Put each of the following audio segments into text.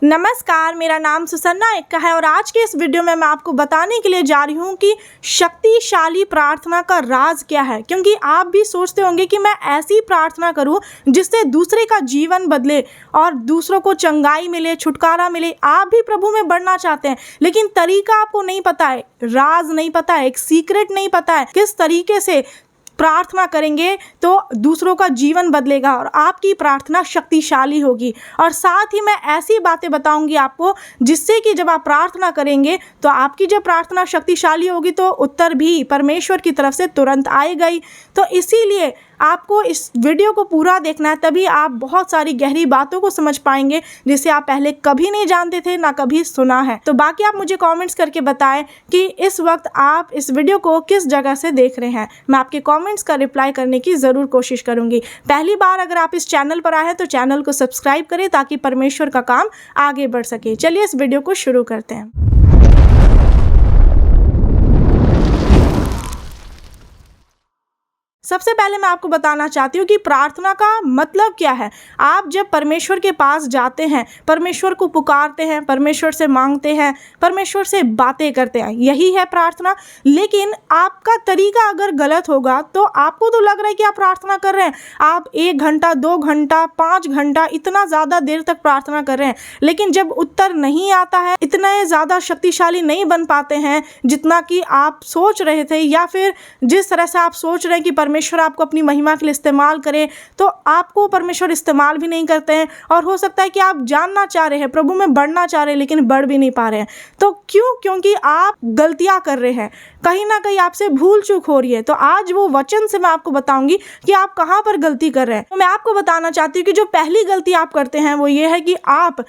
नमस्कार, मेरा नाम सुसन्ना एक्का है और आज के इस वीडियो में मैं आपको बताने के लिए जा रही हूँ कि शक्तिशाली प्रार्थना का राज क्या है। क्योंकि आप भी सोचते होंगे कि मैं ऐसी प्रार्थना करूँ जिससे दूसरे का जीवन बदले और दूसरों को चंगाई मिले, छुटकारा मिले। आप भी प्रभु में बढ़ना चाहते हैं, लेकिन तरीका आपको नहीं पता है, राज नहीं पता है, एक सीक्रेट नहीं पता है किस तरीके से प्रार्थना करेंगे तो दूसरों का जीवन बदलेगा और आपकी प्रार्थना शक्तिशाली होगी। और साथ ही मैं ऐसी बातें बताऊंगी आपको जिससे कि जब आप प्रार्थना करेंगे तो आपकी जब प्रार्थना शक्तिशाली होगी तो उत्तर भी परमेश्वर की तरफ से तुरंत आएगा ही। तो इसीलिए आपको इस वीडियो को पूरा देखना है, तभी आप बहुत सारी गहरी बातों को समझ पाएंगे जिसे आप पहले कभी नहीं जानते थे, ना कभी सुना है। तो बाकी आप मुझे कमेंट्स करके बताएं कि इस वक्त आप इस वीडियो को किस जगह से देख रहे हैं। मैं आपके कमेंट्स का रिप्लाई करने की ज़रूर कोशिश करूंगी। पहली बार अगर आप इस चैनल पर आए हैं तो चैनल को सब्सक्राइब करें ताकि परमेश्वर का काम आगे बढ़ सके। चलिए इस वीडियो को शुरू करते हैं। सबसे पहले मैं आपको बताना चाहती हूँ कि प्रार्थना का मतलब क्या है। आप जब परमेश्वर के पास जाते हैं, परमेश्वर को पुकारते हैं, परमेश्वर से मांगते हैं, परमेश्वर से बातें करते हैं, यही है प्रार्थना। लेकिन आपका तरीका अगर गलत होगा तो आपको तो लग रहा है कि आप प्रार्थना कर रहे हैं, आप 1 घंटा 2 घंटा 5 घंटा इतना ज़्यादा देर तक प्रार्थना कर रहे हैं, लेकिन जब उत्तर नहीं आता है, इतना ज़्यादा शक्तिशाली नहीं बन पाते हैं जितना कि आप सोच रहे थे, या फिर जिस तरह से आप सोच रहे हैं कि परमेश्वर आपको अपनी महिमा के लिए इस्तेमाल करे, तो आपको परमेश्वर इस्तेमाल भी नहीं करते हैं। और हो सकता है कि आप जानना चाह रहे हैं, प्रभु में बढ़ना चाह रहे हैं, लेकिन बढ़ भी नहीं पा रहे हैं। तो क्यों? क्योंकि आप गलतियां कर रहे हैं, कहीं ना कहीं आपसे भूल चूक हो रही है। तो आज वो वचन से मैं आपको बताऊंगी कि आप कहां पर गलती कर रहे हैं। तो मैं आपको बताना चाहती हूँ कि जो पहली गलती आप करते हैं वो ये है कि आप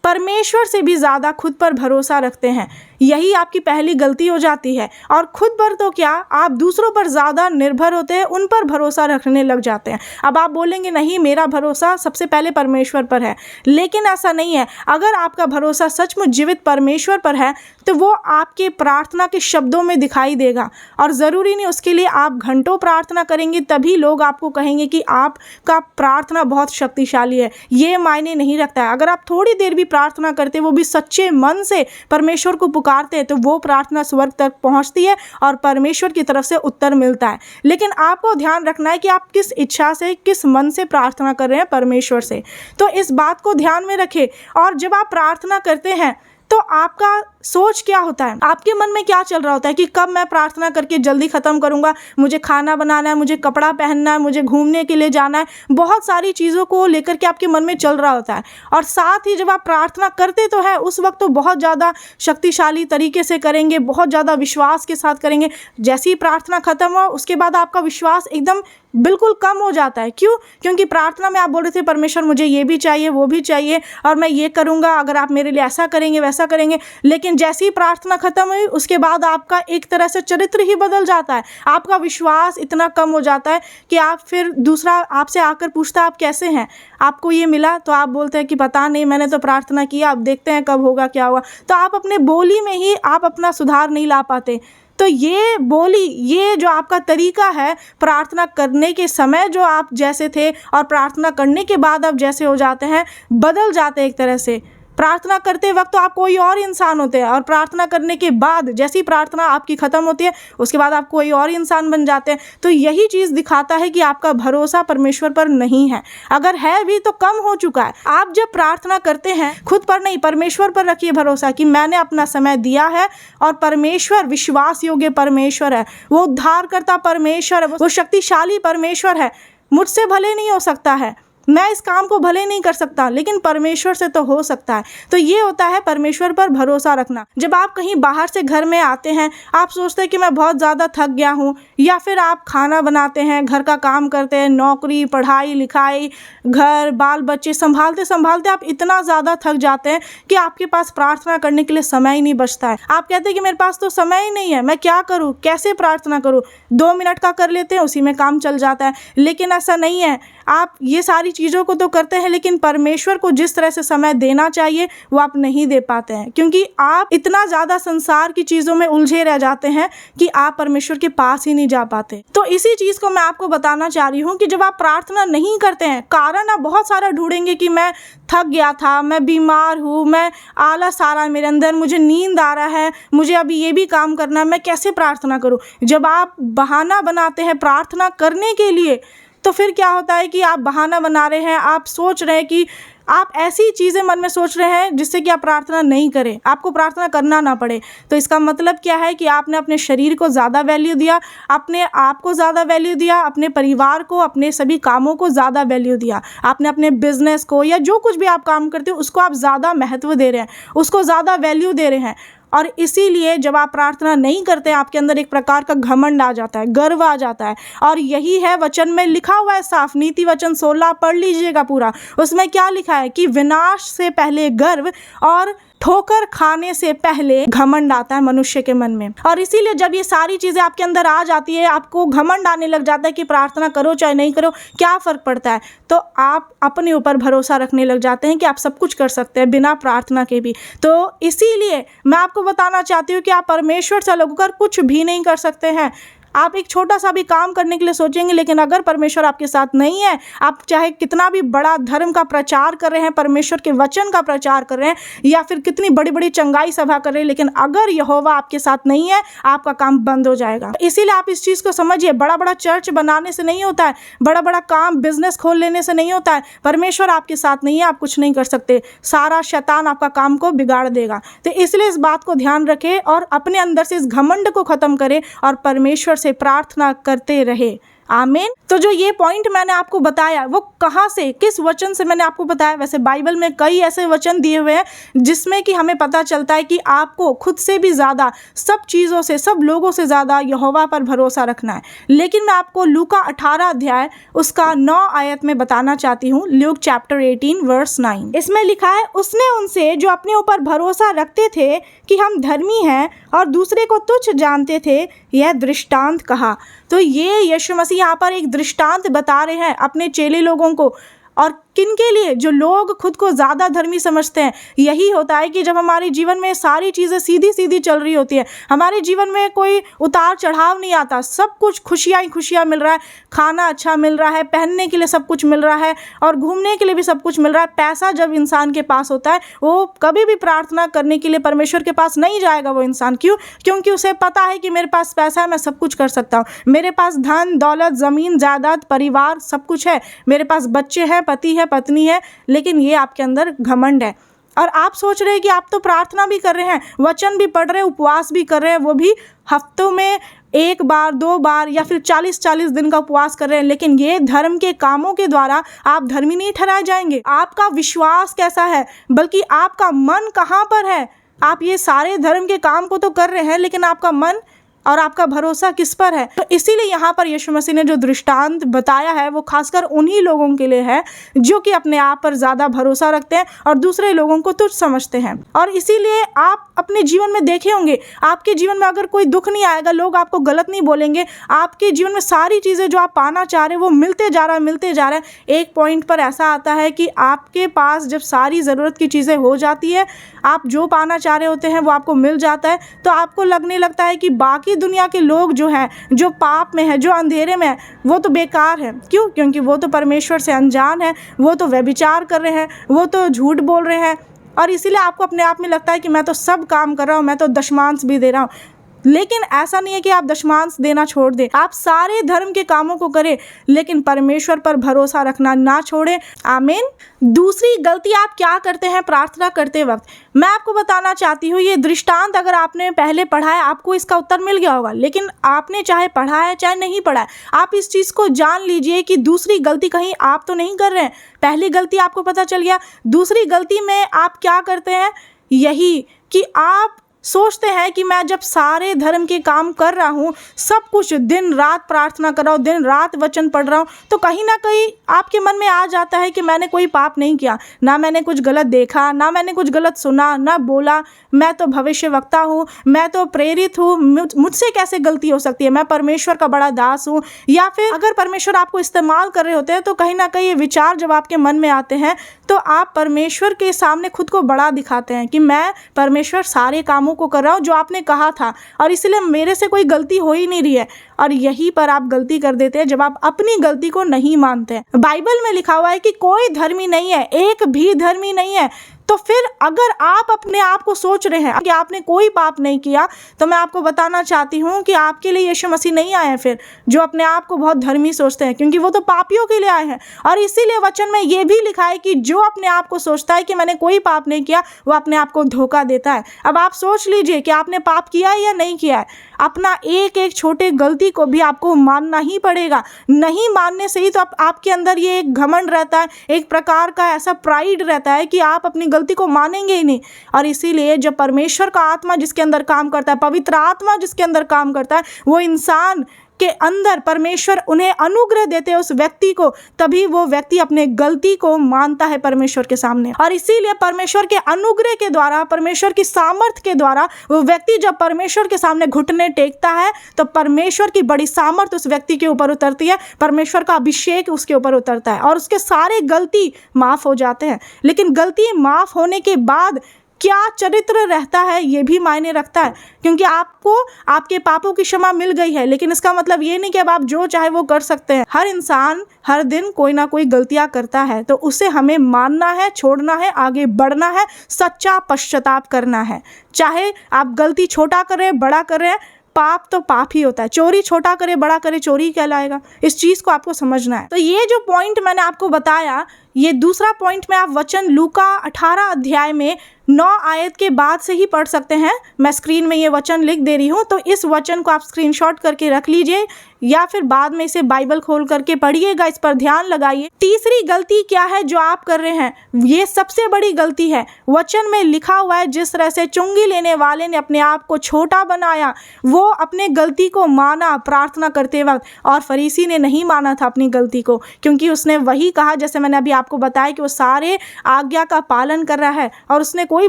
परमेश्वर से भी ज़्यादा खुद पर भरोसा रखते हैं। यही आपकी पहली गलती हो जाती है। और खुद पर तो क्या, आप दूसरों पर ज़्यादा निर्भर होते हैं, उन पर भरोसा रखने लग जाते हैं। अब आप बोलेंगे नहीं, मेरा भरोसा सबसे पहले परमेश्वर पर है, लेकिन ऐसा नहीं है। अगर आपका भरोसा सचमुच जीवित परमेश्वर पर है तो वो आपके प्रार्थना के शब्दों में दिखाई देगा। और ज़रूरी नहीं उसके लिए आप घंटों प्रार्थना करेंगे तभी लोग आपको कहेंगे कि आपका प्रार्थना बहुत शक्तिशाली है। ये मायने नहीं रखता है। अगर आप थोड़ी देर भी प्रार्थना करते, वो भी सच्चे मन से परमेश्वर को पुकारते हैं, तो वो प्रार्थना स्वर्ग तक पहुंचती है और परमेश्वर की तरफ से उत्तर मिलता है। लेकिन आपको ध्यान रखना है कि आप किस इच्छा से, किस मन से प्रार्थना कर रहे हैं परमेश्वर से। तो इस बात को ध्यान में रखें। और जब आप प्रार्थना करते हैं तो आपका सोच क्या होता है, आपके मन में क्या चल रहा होता है कि कब मैं प्रार्थना करके जल्दी ख़त्म करूंगा, मुझे खाना बनाना है, मुझे कपड़ा पहनना है, मुझे घूमने के लिए जाना है। बहुत सारी चीज़ों को लेकर के आपके मन में चल रहा होता है। और साथ ही जब आप प्रार्थना करते तो है उस वक्त तो बहुत ज़्यादा शक्तिशाली तरीके से करेंगे, बहुत ज़्यादा विश्वास के साथ करेंगे। जैसे ही प्रार्थना ख़त्म हुआ उसके बाद आपका विश्वास एकदम बिल्कुल कम हो जाता है। क्यों? क्योंकि प्रार्थना में आप बोल रहे थे परमेश्वर मुझे ये भी चाहिए, वो भी चाहिए, और मैं ये करूँगा अगर आप मेरे लिए ऐसा करेंगे, वैसा करेंगे। लेकिन जैसे ही प्रार्थना खत्म हुई उसके बाद आपका एक तरह से चरित्र ही बदल जाता है। आपका विश्वास इतना कम हो जाता है कि आप फिर दूसरा आपसे आकर पूछता है आप कैसे हैं, आपको ये मिला, तो आप बोलते हैं कि पता नहीं, मैंने तो प्रार्थना किया, अब देखते हैं कब होगा, क्या होगा। तो आप अपने बोली में ही आप अपना सुधार नहीं ला पाते। तो ये बोली, ये जो आपका तरीका है प्रार्थना करने के समय जो आप जैसे थे और प्रार्थना करने के बाद आप जैसे हो जाते हैं, बदल जाते हैं एक तरह से। प्रार्थना करते वक्त तो आप कोई और इंसान होते हैं, और प्रार्थना करने के बाद जैसी प्रार्थना आपकी ख़त्म होती है उसके बाद आप कोई और इंसान बन जाते हैं। तो यही चीज़ दिखाता है कि आपका भरोसा परमेश्वर पर नहीं है, अगर है भी तो कम हो चुका है। आप जब प्रार्थना करते हैं खुद पर नहीं, परमेश्वर पर रखिए भरोसा कि मैंने अपना समय दिया है और परमेश्वर विश्वास योग्य परमेश्वर है, वो उद्धारकर्ता परमेश्वर है, वो शक्तिशाली परमेश्वर है। मुझसे भले नहीं हो सकता है, मैं इस काम को भले नहीं कर सकता, लेकिन परमेश्वर से तो हो सकता है। तो ये होता है परमेश्वर पर भरोसा रखना। जब आप कहीं बाहर से घर में आते हैं, आप सोचते हैं कि मैं बहुत ज़्यादा थक गया हूँ, या फिर आप खाना बनाते हैं, घर का काम करते हैं, नौकरी, पढ़ाई लिखाई, घर बाल बच्चे संभालते संभालते आप इतना ज़्यादा थक जाते हैं कि आपके पास प्रार्थना करने के लिए समय ही नहीं बचता है। आप कहते हैं कि मेरे पास तो समय ही नहीं है, मैं क्या करूँ, कैसे प्रार्थना करूँ। 2 मिनट का कर लेते हैं, उसी में काम चल जाता है। लेकिन ऐसा नहीं है। आप ये सारी चीज़ों को तो करते हैं, लेकिन परमेश्वर को जिस तरह से समय देना चाहिए वो आप नहीं दे पाते हैं, क्योंकि आप इतना ज़्यादा संसार की चीज़ों में उलझे रह जाते हैं कि आप परमेश्वर के पास ही नहीं जा पाते। तो इसी चीज़ को मैं आपको बताना चाह रही हूँ कि जब आप प्रार्थना नहीं करते हैं, कारण आप बहुत सारा ढूंढेंगे कि मैं थक गया था, मैं बीमार हूँ, मैं आलस आ रहा है मेरे अंदर, मुझे नींद आ रहा है, मुझे अभी ये भी काम करना है, मैं कैसे प्रार्थना करूँ। जब आप बहाना बनाते हैं प्रार्थना करने के लिए, तो फिर क्या होता है कि आप बहाना बना रहे हैं, आप सोच रहे हैं कि आप ऐसी चीज़ें मन में सोच रहे हैं जिससे कि आप प्रार्थना नहीं करें, आपको प्रार्थना करना ना पड़े। तो इसका मतलब क्या है कि आपने अपने शरीर को ज़्यादा वैल्यू दिया, अपने आप को ज़्यादा वैल्यू दिया, अपने परिवार को, अपने सभी कामों को ज़्यादा वैल्यू दिया, आपने अपने बिजनेस को या जो कुछ भी आप काम करते हो उसको आप ज़्यादा महत्व दे रहे हैं, उसको ज़्यादा वैल्यू दे रहे हैं। और इसीलिए जब आप प्रार्थना नहीं करते हैं, आपके अंदर एक प्रकार का घमंड आ जाता है, गर्व आ जाता है। और यही है वचन में लिखा हुआ है साफ, नीति वचन 16 पढ़ लीजिएगा पूरा। उसमें क्या लिखा है कि विनाश से पहले गर्व और ठोकर खाने से पहले घमंड आता है मनुष्य के मन में। और इसीलिए जब ये सारी चीज़ें आपके अंदर आ जाती है, आपको घमंड आने लग जाता है कि प्रार्थना करो चाहे नहीं करो क्या फ़र्क पड़ता है, तो आप अपने ऊपर भरोसा रखने लग जाते हैं कि आप सब कुछ कर सकते हैं बिना प्रार्थना के भी। तो इसीलिए मैं आपको बताना चाहती हूँ कि आप परमेश्वर से अलग होकर कुछ भी नहीं कर सकते हैं। आप एक छोटा सा भी काम करने के लिए सोचेंगे, लेकिन अगर परमेश्वर आपके साथ नहीं है, आप चाहे कितना भी बड़ा धर्म का प्रचार कर रहे हैं, परमेश्वर के वचन का प्रचार कर रहे हैं, या फिर कितनी बड़ी बड़ी चंगाई सभा कर रहे हैं, लेकिन अगर यहोवा आपके साथ नहीं है, आपका काम बंद हो जाएगा। इसीलिए आप इस चीज़ को समझिए, बड़ा बड़ा चर्च बनाने से नहीं होता है, बड़ा बड़ा काम बिजनेस खोल लेने से नहीं होता है। परमेश्वर आपके साथ नहीं है, आप कुछ नहीं कर सकते, सारा शैतान आपका काम को बिगाड़ देगा। तो इसलिए इस बात को ध्यान रखें और अपने अंदर से इस घमंड को ख़त्म करें और परमेश्वर से प्रार्थना करते रहे। आमीन। तो जो ये पॉइंट मैंने आपको बताया वो कहाँ से, किस वचन से मैंने आपको बताया। वैसे बाइबल में कई ऐसे वचन दिए हुए हैं जिसमें कि हमें पता चलता है कि आपको खुद से भी ज़्यादा, सब चीज़ों से, सब लोगों से ज़्यादा यहोवा पर भरोसा रखना है। लेकिन मैं आपको लूका 18 अध्याय उसका 9 आयत में बताना चाहती हूँ। ल्यूक चैप्टर 18 वर्स 9, इसमें लिखा है, उसने उनसे जो अपने ऊपर भरोसा रखते थे कि हम धर्मी हैं और दूसरे को तुच्छ जानते थे, यह दृष्टांत कहा। तो ये यीशु मसीह यहाँ पर एक दृष्टांत बता रहे हैं अपने चेले लोगों को। और किन के लिए? जो लोग खुद को ज़्यादा धर्मी समझते हैं। यही होता है कि जब हमारे जीवन में सारी चीज़ें सीधी सीधी चल रही होती है, हमारे जीवन में कोई उतार चढ़ाव नहीं आता, सब कुछ खुशियाँ ही खुशियाँ मिल रहा है, खाना अच्छा मिल रहा है, पहनने के लिए सब कुछ मिल रहा है और घूमने के लिए भी सब कुछ मिल रहा है। पैसा जब इंसान के पास होता है, वो कभी भी प्रार्थना करने के लिए परमेश्वर के पास नहीं जाएगा वो इंसान। क्यों? क्योंकि उसे पता है कि मेरे पास पैसा है, मैं सब कुछ कर सकता हूँ, मेरे पास धन दौलत ज़मीन जायदाद परिवार सब कुछ है, मेरे पास बच्चे हैं, पति है, पत्नी है। लेकिन ये आपके अंदर घमंड है। और आप सोच रहे हैं कि आप तो प्रार्थना भी कर रहे हैं, वचन भी पढ़ रहे हैं, उपवास भी कर रहे हैं, वो भी हफ्तों में 1 बार 2 बार या फिर 40-40 दिन का उपवास कर रहे हैं, लेकिन ये धर्म के कामों के द्वारा आप धर्मी नहीं ठहराए जाएंगे। आपका विश्वास कैसा है, बल्कि आपका मन कहाँ पर है। आप ये सारे धर्म के काम को तो कर रहे हैं, लेकिन आपका मन और आपका भरोसा किस पर है। तो इसीलिए यहाँ पर यीशु मसीह ने जो दृष्टांत बताया है वो खासकर उन्हीं लोगों के लिए है जो कि अपने आप पर ज़्यादा भरोसा रखते हैं और दूसरे लोगों को तुच्छ समझते हैं। और इसीलिए आप अपने जीवन में देखे होंगे, आपके जीवन में अगर कोई दुख नहीं आएगा, लोग आपको गलत नहीं बोलेंगे, आपके जीवन में सारी चीज़ें जो आप पाना चाह रहे हैं वो मिलते जा रहा है, मिलते जा रहा है। एक पॉइंट पर ऐसा आता है कि आपके पास जब सारी ज़रूरत की चीज़ें हो जाती है, आप जो पाना चाह रहे होते हैं वो आपको मिल जाता है, तो आपको लगने लगता है कि बाकी दुनिया के लोग जो हैं, जो पाप में है, जो अंधेरे में है, वो तो बेकार है। क्यों? क्योंकि वो तो परमेश्वर से अनजान है, वो तो व्यभिचार कर रहे हैं, वो तो झूठ बोल रहे हैं। और इसीलिए आपको अपने आप में लगता है कि मैं तो सब काम कर रहा हूँ, मैं तो दशमांश भी दे रहा हूँ। लेकिन ऐसा नहीं है कि आप दशमांश देना छोड़ दें, आप सारे धर्म के कामों को करें, लेकिन परमेश्वर पर भरोसा रखना ना छोड़ें। आमीन। दूसरी गलती आप क्या करते हैं प्रार्थना करते वक्त, मैं आपको बताना चाहती हूँ। ये दृष्टांत अगर आपने पहले पढ़ा है, आपको इसका उत्तर मिल गया होगा, लेकिन आपने चाहे पढ़ा है चाहे नहीं पढ़ा है, आप इस चीज़ को जान लीजिए कि दूसरी गलती कहीं आप तो नहीं कर रहे हैं। पहली गलती आपको पता चल गया, दूसरी गलती में आप क्या करते हैं, यही कि आप सोचते हैं कि मैं जब सारे धर्म के काम कर रहा हूँ, सब कुछ दिन रात प्रार्थना कर रहा हूँ, दिन रात वचन पढ़ रहा हूँ, तो कहीं ना कहीं आपके मन में आ जाता है कि मैंने कोई पाप नहीं किया, ना मैंने कुछ गलत देखा, ना मैंने कुछ गलत सुना, ना बोला, मैं तो भविष्यवक्ता हूँ, मैं तो प्रेरित हूँ, मुझसे कैसे गलती हो सकती है, मैं परमेश्वर का बड़ा दास हूँ। या फिर अगर परमेश्वर आपको इस्तेमाल कर रहे होते हैं तो कहीं ना कहीं ये विचार जब आपके मन में आते हैं तो आप परमेश्वर के सामने खुद को बड़ा दिखाते हैं कि मैं परमेश्वर सारे कामों को कर रहा हूँ जो आपने कहा था, और इसलिए मेरे से कोई गलती हो ही नहीं रही है। और यहीं पर आप गलती कर देते हैं जब आप अपनी गलती को नहीं मानते हैं। बाइबल में लिखा हुआ है कि कोई धर्मी नहीं है, एक भी धर्मी नहीं है। तो फिर अगर आप अपने आप को सोच रहे हैं कि आपने कोई पाप नहीं किया, तो मैं आपको बताना चाहती हूँ कि आपके लिए यीशु मसीह नहीं आए हैं फिर, जो अपने आप को बहुत धर्मी सोचते हैं, क्योंकि वो तो पापियों के लिए आए हैं। और इसीलिए वचन में ये भी लिखा है कि जो अपने आप को सोचता है कि मैंने कोई पाप नहीं किया, वो अपने आप को धोखा देता है। अब आप सोच लीजिए कि आपने पाप किया है या नहीं किया है। अपना एक एक छोटे गलती को भी आपको मानना ही पड़ेगा। नहीं मानने से ही तो आपके अंदर ये एक घमंड रहता है, एक प्रकार का ऐसा प्राइड रहता है कि आप अपनी गलती को मानेंगे ही नहीं। और इसीलिए जब परमेश्वर का आत्मा जिसके अंदर काम करता है, पवित्र आत्मा जिसके अंदर काम करता है, वो इंसान के अंदर परमेश्वर उन्हें अनुग्रह देते हैं उस व्यक्ति को, तभी वो व्यक्ति अपने गलती को मानता है परमेश्वर के सामने। और इसीलिए परमेश्वर के अनुग्रह के द्वारा, परमेश्वर की सामर्थ्य के द्वारा वो व्यक्ति जब परमेश्वर के सामने घुटने टेकता है तो परमेश्वर की बड़ी सामर्थ्य उस व्यक्ति के ऊपर उतरती है, परमेश्वर का अभिषेक उसके ऊपर उतरता है और उसके सारे गलती माफ हो जाते हैं। लेकिन गलती माफ होने के बाद क्या चरित्र रहता है ये भी मायने रखता है, क्योंकि आपको आपके पापों की क्षमा मिल गई है, लेकिन इसका मतलब ये नहीं कि अब आप जो चाहे वो कर सकते हैं। हर इंसान हर दिन कोई ना कोई गलतियां करता है, तो उसे हमें मानना है, छोड़ना है, आगे बढ़ना है, सच्चा पश्चाताप करना है। चाहे आप गलती छोटा कर रहे हैं, बड़ा कर रहे हैं, पाप तो पाप ही होता है। चोरी छोटा करे बड़ा करे चोरी कहलाएगा। इस चीज़ को आपको समझना है। तो ये जो पॉइंट मैंने आपको बताया, ये दूसरा पॉइंट में आप वचन लूका 18 अध्याय में 9 आयत के बाद से ही पढ़ सकते हैं। मैं स्क्रीन में ये वचन लिख दे रही हूँ, तो इस वचन को आप स्क्रीनशॉट करके रख लीजिए या फिर बाद में इसे बाइबल खोल करके पढ़िएगा, इस पर ध्यान लगाइए। तीसरी गलती क्या है जो आप कर रहे हैं, ये सबसे बड़ी गलती है। वचन में लिखा हुआ है, जिस तरह से चुंगी लेने वाले ने अपने आप को छोटा बनाया, वो अपने गलती को माना प्रार्थना करते वक्त, और फरीसी ने नहीं माना था अपनी गलती को, क्योंकि उसने वही कहा जैसे मैंने अभी आपको बताया कि वो सारे आज्ञा का पालन कर रहा है और उसने कोई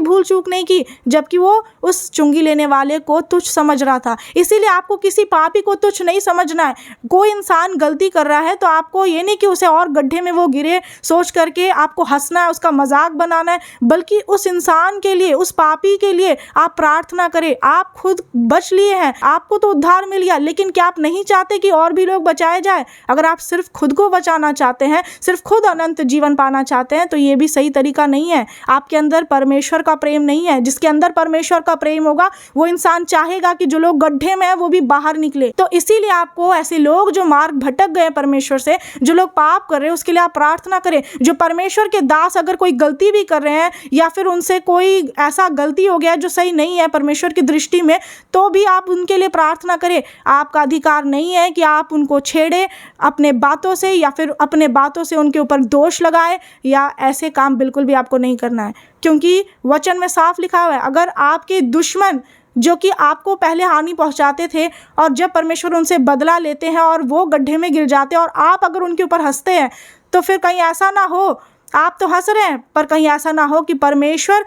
भूल चूक नहीं की, जबकि वो उस चुंगी लेने वाले को तुच्छ समझ रहा था। इसीलिए आपको किसी पापी को तुच्छ नहीं समझना है। कोई इंसान गलती कर रहा है तो आपको ये नहीं कि उसे और गड्ढे में वो गिरे सोच करके आपको हंसना है, उसका मजाक बनाना है, बल्कि उस इंसान के लिए, उस पापी के लिए आप प्रार्थना करें। आप खुद बच लिए हैं, आपको तो उद्धार मिल गया, लेकिन क्या आप नहीं चाहते कि और भी लोग बचाए जाए? अगर आप सिर्फ खुद को बचाना चाहते हैं, सिर्फ खुद अनंत जीवन पाना चाहते हैं, तो ये भी सही तरीका नहीं है। आपके अंदर परमेश्वर का प्रेम नहीं है। जिसके अंदर परमेश्वर का प्रेम होगा वो इंसान चाहेगा कि जो लोग गड्ढे में है वो भी बाहर निकले। तो इसीलिए आपको ऐसे लोग जो मार्ग भटक गए परमेश्वर से, जो लोग पाप कर रहे हैं, उसके लिए आप प्रार्थना करें। जो परमेश्वर के दास अगर कोई गलती भी कर रहे हैं या फिर उनसे कोई ऐसा गलती हो गया जो सही नहीं है परमेश्वर की दृष्टि में, तो भी आप उनके लिए प्रार्थना करें। आपका अधिकार नहीं है कि आप उनको छेड़े अपने बातों से या फिर अपने बातों से उनके ऊपर दोष लगाए, या ऐसे काम बिल्कुल भी आपको नहीं करना है, क्योंकि वचन में साफ लिखा हुआ है, अगर आपके दुश्मन जो कि आपको पहले हानि पहुंचाते थे और जब परमेश्वर उनसे बदला लेते हैं और वो गड्ढे में गिर जाते हैं और आप अगर उनके ऊपर हंसते हैं, तो फिर कहीं ऐसा ना हो, आप तो हंस रहे हैं पर कहीं ऐसा ना हो कि परमेश्वर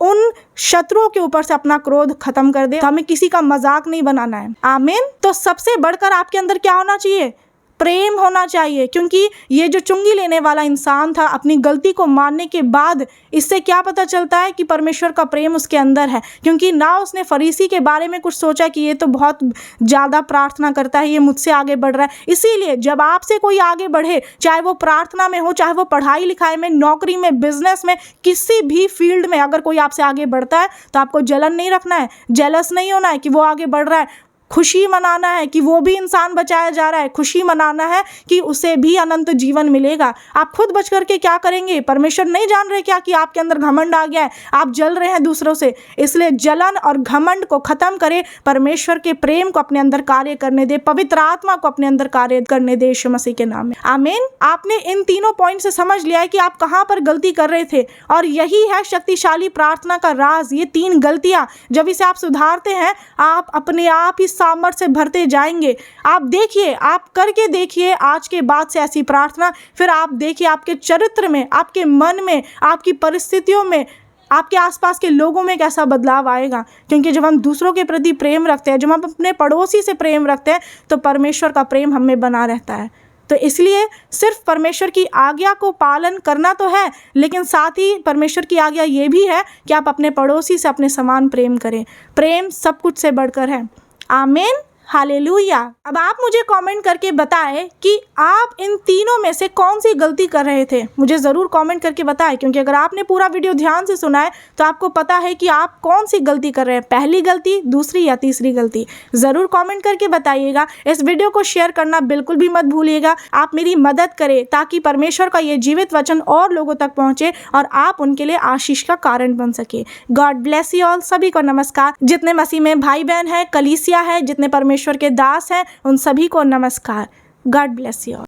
उन शत्रुओं के ऊपर से अपना क्रोध खत्म कर दे। हमें किसी का मजाक नहीं बनाना है। आमीन। तो सबसे बढ़कर आपके अंदर क्या होना चाहिए? प्रेम होना चाहिए, क्योंकि ये जो चुंगी लेने वाला इंसान था, अपनी गलती को मानने के बाद इससे क्या पता चलता है कि परमेश्वर का प्रेम उसके अंदर है, क्योंकि ना उसने फरीसी के बारे में कुछ सोचा कि ये तो बहुत ज़्यादा प्रार्थना करता है, ये मुझसे आगे बढ़ रहा है। इसीलिए जब आपसे कोई आगे बढ़े, चाहे वो प्रार्थना में हो, चाहे वो पढ़ाई लिखाई में, नौकरी में, बिजनेस में, किसी भी फील्ड में अगर कोई आपसे आगे बढ़ता है तो आपको जलन नहीं रखना है, जेलस नहीं होना है कि वो आगे बढ़ रहा है। खुशी मनाना है कि वो भी इंसान बचाया जा रहा है, खुशी मनाना है कि उसे भी अनंत जीवन मिलेगा। आप खुद बच करके क्या करेंगे? परमेश्वर नहीं जान रहे क्या कि आपके अंदर घमंड आ गया है, आप जल रहे हैं दूसरों से? इसलिए जलन और घमंड को खत्म करें, परमेश्वर के प्रेम को अपने अंदर कार्य करने दे, पवित्र आत्मा को अपने अंदर कार्य करने दे यीशु मसीह के नाम में। आमीन। आपने इन तीनों पॉइंट से समझ लिया है कि आप कहाँ पर गलती कर रहे थे, और यही है शक्तिशाली प्रार्थना का राज। ये 3 गलतियां जब इसे आप सुधारते हैं, आप अपने आप ही सामर्थ्य से भरते जाएंगे। आप देखिए, आप करके देखिए आज के बाद से ऐसी प्रार्थना, फिर आप देखिए आपके चरित्र में, आपके मन में, आपकी परिस्थितियों में, आपके आसपास के लोगों में कैसा बदलाव आएगा। क्योंकि जब हम दूसरों के प्रति प्रेम रखते हैं, जब हम अपने पड़ोसी से प्रेम रखते हैं, तो परमेश्वर का प्रेम हम में बना रहता है। तो इसलिए सिर्फ परमेश्वर की आज्ञा को पालन करना तो है, लेकिन साथ ही परमेश्वर की आज्ञा ये भी है कि आप अपने पड़ोसी से अपने समान प्रेम करें। प्रेम सब कुछ से बढ़कर है। आमीन, हालेलुया। अब आप मुझे कमेंट करके बताएं कि आप इन तीनों में से कौन सी गलती कर रहे थे। मुझे ज़रूर कमेंट करके बताएं, क्योंकि अगर आपने पूरा वीडियो ध्यान से सुना है तो आपको पता है कि आप कौन सी गलती कर रहे हैं, पहली गलती, दूसरी या तीसरी गलती। ज़रूर कमेंट करके बताइएगा। इस वीडियो को शेयर करना बिल्कुल भी मत भूलिएगा। आप मेरी मदद करें ताकि परमेश्वर का ये जीवित वचन और लोगों तक पहुँचे और आप उनके लिए आशीष का कारण बन सके। God bless you all. सभी को नमस्कार। जितने मसीह में भाई बहन है, कलीसिया है, जितने परमेश्वर के दास हैं, उन सभी को नमस्कार। God bless you all.